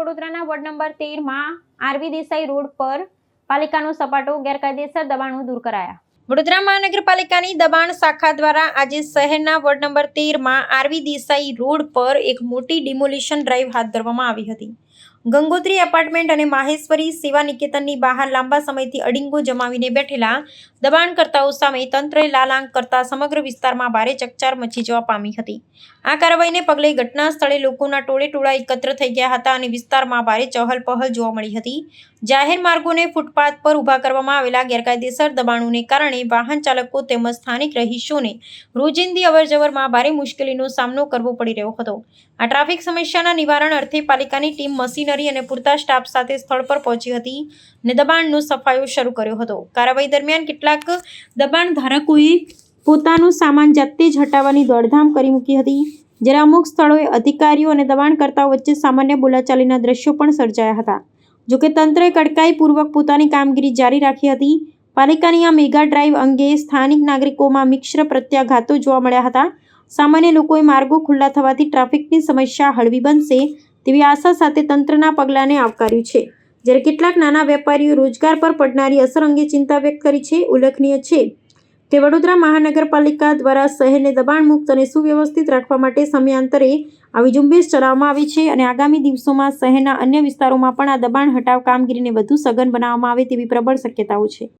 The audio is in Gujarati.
વડોદરાના વોર્ડ નંબર 13 માં આરવી દેસાઈ રોડ પર પાલિકાનો સપાટો ગેરકાયદેસર દબાણો દૂર કરાયા। વડોદરા મહાનગરપાલિકાની દબાણ શાખા દ્વારા આજે શહેરના વોર્ડ નંબર 13 માં આરવી દેસાઈ રોડ પર એક મોટી ડિમોલિશન ડ્રાઈવ હાથ ધરવામાં આવી હતી। ગંગોત્રી એપાર્ટમેન્ટ અને માહેશ્વરી સેવા નિકેતનની બહાર લાંબા સમયથી અડીંગો જમાવીને બેઠેલા દબાણકર્તાઓ સામે તંત્રએ લાલાંક કરતા સમગ્ર વિસ્તારમાં ભારે ચકચાર મચી જવા પામી હતી। આ કાર્યવાહીને પગલે ઘટના સ્થળે લોકોના ટોળેટોળા એકત્ર થઈ ગયા હતા અને વિસ્તારમાં ભારે ચહલપહલ જોવા મળી હતી। જાહેર માર્ગોને ફૂટપાથ પર ઊભા કરવામાં આવેલા ગેરકાયદેસર દબાણોને કારણે વાહન ચાલકો તેમજ સ્થાનિક રહીશોને રોજિંદી અવરજવરમાં ભારે મુશ્કેલીનો સામનો કરવો પડી રહ્યો હતો। આ ટ્રાફિક સમસ્યાના નિવારણ અર્થે પાલિકાની ટીમ મશીનરી અને પૂરતા સ્ટાફ સાથે સ્થળ પર પહોંચી હતી અને દબાણનો સફાયો શરૂ કર્યો હતો। કાર્યવાહી દરમિયાન કેટલાક દબાણ ધારકોએ પોતાનો સામાન જાતે જ હટાવવાની દોડધામ કરી મૂકી હતી, જ્યારે અમુક સ્થળોએ અધિકારીઓ અને દબાણકર્તાઓ વચ્ચે સામાન્ય બોલાચાલીના દ્રશ્યો પણ સર્જાયા હતા। જોકે તંત્રએ કડકાઈપૂર્વક પોતાની કામગીરી જારી રાખી હતી। પાલિકાની આ મેગા ડ્રાઈવ અંગે સ્થાનિક નાગરિકોમાં મિશ્ર પ્રત્યાઘાતો જોવા મળ્યા હતા। સામાન્ય લોકોએ માર્ગો ખુલ્લા થવાથી ટ્રાફિકની સમસ્યા હળવી બનશે તેવી આશા સાથે તંત્રના પગલાંને આવકાર્યું છે, જ્યારે કેટલાક નાના વેપારીઓ રોજગાર પર પડનારી અસર અંગે ચિંતા વ્યક્ત કરી છે। ઉલ્લેખનીય છે કે વડોદરા મહાનગરપાલિકા દ્વારા શહેરને દબાણમુક્ત અને સુવ્યવસ્થિત રાખવા માટે સમયાંતરે આવી ઝુંબેશ ચલાવવામાં આવી છે અને આગામી દિવસોમાં શહેરના અન્ય વિસ્તારોમાં પણ આ દબાણ હટાવ કામગીરીને વધુ સઘન બનાવવામાં આવે તેવી પ્રબળ શક્યતાઓ છે।